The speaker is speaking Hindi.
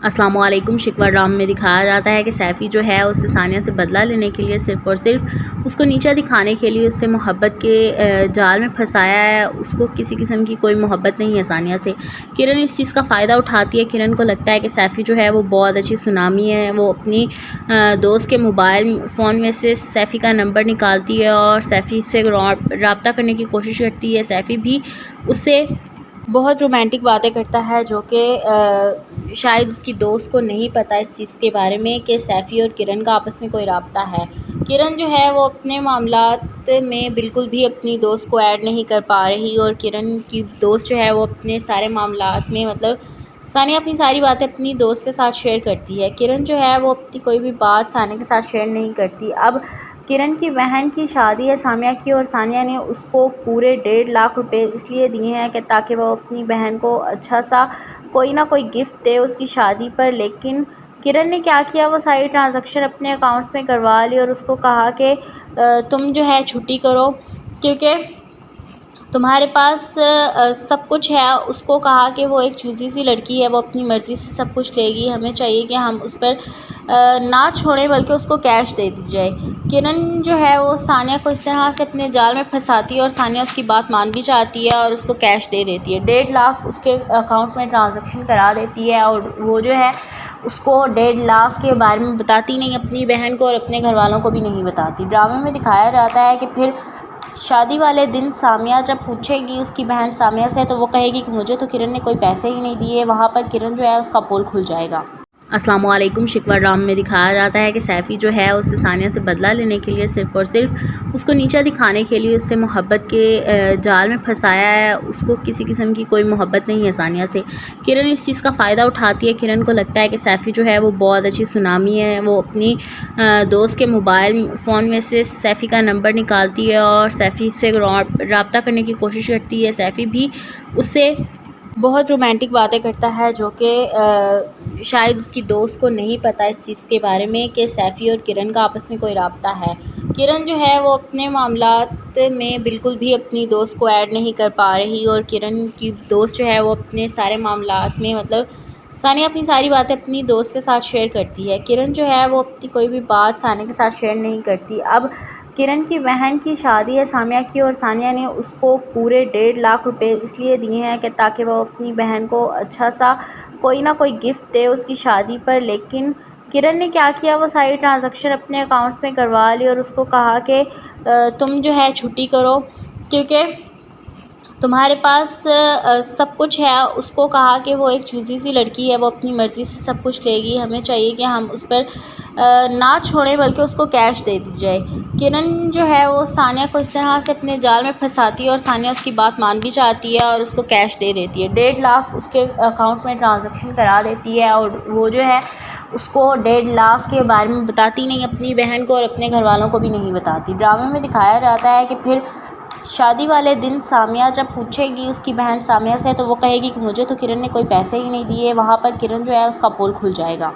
अस्सलामुअलैकुम। शिकवा ड्रामा में दिखाया जाता है कि सैफ़ी जो है उससे सानिया से बदला लेने के लिए सिर्फ़ और सिर्फ उसको नीचा दिखाने के लिए उससे मोहब्बत के जाल में फंसाया है। उसको किसी किस्म की कोई मोहब्बत नहीं है सानिया से। किरण इस चीज़ का फ़ायदा उठाती है। किरण को लगता है कि सैफ़ी जो है वो बहुत अच्छी सुनामी है। वो अपनी दोस्त के मोबाइल फ़ोन में से सैफ़ी का नंबर निकालती है और सैफ़ी से रब्ता करने की कोशिश करती है। सैफ़ी भी उससे बहुत रोमांटिक बातें करता है जो कि शायद उसकी दोस्त को नहीं पता इस चीज़ के बारे में कि सैफ़ी और किरण का आपस में कोई राब्ता है। किरण जो है वो अपने मामलात में बिल्कुल भी अपनी दोस्त को ऐड नहीं कर पा रही और किरण की दोस्त जो है वो अपने सारे मामलात में मतलब सानिया अपनी सारी बातें अपनी दोस्त के साथ शेयर करती है। किरण जो है वो अपनी कोई भी बात सानिया के साथ शेयर नहीं करती। अब किरण की बहन की शादी है सानिया की और सानिया ने उसको पूरे 1.5 लाख रुपए इसलिए दिए हैं कि ताकि वो अपनी बहन को अच्छा सा कोई ना कोई गिफ्ट दे उसकी शादी पर। लेकिन किरण ने क्या किया, वो सारी ट्रांजैक्शन अपने अकाउंट्स में करवा ली और उसको कहा कि तुम जो है छुट्टी करो क्योंकि तुम्हारे पास सब कुछ है। उसको कहा कि वो एक चूज़ी सी लड़की है, वो अपनी मर्ज़ी से सब कुछ लेगी, हमें चाहिए कि हम उस पर ना छोड़ें बल्कि उसको कैश दे दी जाए। किरण जो है वो सानिया को इस तरह से अपने जाल में फंसाती है और सानिया उसकी बात मान भी जाती है और उसको कैश दे देती है। 1.5 लाख उसके अकाउंट में ट्रांजैक्शन करा देती है और वो जो है उसको 1.5 लाख के बारे में बताती नहीं अपनी बहन को और अपने घर वालों को भी नहीं बताती। ड्रामे में दिखाया जाता है कि फिर शादी वाले दिन सामिया जब पूछेगी उसकी बहन सामिया से तो वो कहेगी कि मुझे तो किरण ने कोई पैसे ही नहीं दिए। वहाँ पर किरण जो है उसका पोल खुल जाएगा। अस्सलामुअलैकुम। शिकवा ड्रामा में दिखाया जाता है कि सैफ़ी जो है उससे सानिया से बदला लेने के लिए सिर्फ़ और सिर्फ उसको नीचा दिखाने के लिए उससे मोहब्बत के जाल में फंसाया है। उसको किसी किस्म की कोई मोहब्बत नहीं है सानिया से। किरण इस चीज़ का फ़ायदा उठाती है। किरण को लगता है कि सैफ़ी जो है वो बहुत अच्छी सुनामी है। वो अपनी दोस्त के मोबाइल फ़ोन में से सैफ़ी का नंबर निकालती है और सैफ़ी से रब्ता करने की कोशिश करती है। सैफ़ी भी उससे बहुत रोमांटिक बातें करता है जो कि शायद उसकी दोस्त को नहीं पता इस चीज़ के बारे में कि सैफ़ी और किरण का आपस में कोई राब्ता है। किरण जो है वो अपने मामलात में बिल्कुल भी अपनी दोस्त को ऐड नहीं कर पा रही और किरण की दोस्त जो है वो अपने सारे मामलात में मतलब सानिया अपनी सारी बातें अपनी दोस्त के साथ शेयर करती है। किरण जो है वो अपनी कोई भी बात सानिया के साथ शेयर नहीं करती। अब किरण की बहन की शादी है सानिया की और सानिया ने उसको पूरे 1.5 लाख रुपए इसलिए दिए हैं कि ताकि वो अपनी बहन को अच्छा सा कोई ना कोई गिफ्ट दे उसकी शादी पर। लेकिन किरण ने क्या किया, वो सारी ट्रांजैक्शन अपने अकाउंट्स में करवा ली और उसको कहा कि तुम जो है छुट्टी करो क्योंकि तुम्हारे पास सब कुछ है। उसको कहा कि वो एक चूज़ी सी लड़की है, वो अपनी मर्ज़ी से सब कुछ लेगी, हमें चाहिए कि हम उस पर ना छोड़ें बल्कि उसको कैश दे दी जाए। किरण जो है वो सानिया को इस तरह से अपने जाल में फंसाती है और सानिया उसकी बात मान भी जाती है और उसको कैश दे देती है। 1.5 लाख उसके अकाउंट में ट्रांजैक्शन करा देती है और वो जो है उसको 1.5 लाख के बारे में बताती नहीं अपनी बहन को और अपने घर वालों को भी नहीं बताती। ड्रामे में दिखाया जाता है कि फिर शादी वाले दिन सामिया जब पूछेगी उसकी बहन सामिया से तो वो कहेगी कि मुझे तो किरण ने कोई पैसे ही नहीं दिए। वहाँ पर किरण जो है उसका पोल खुल जाएगा।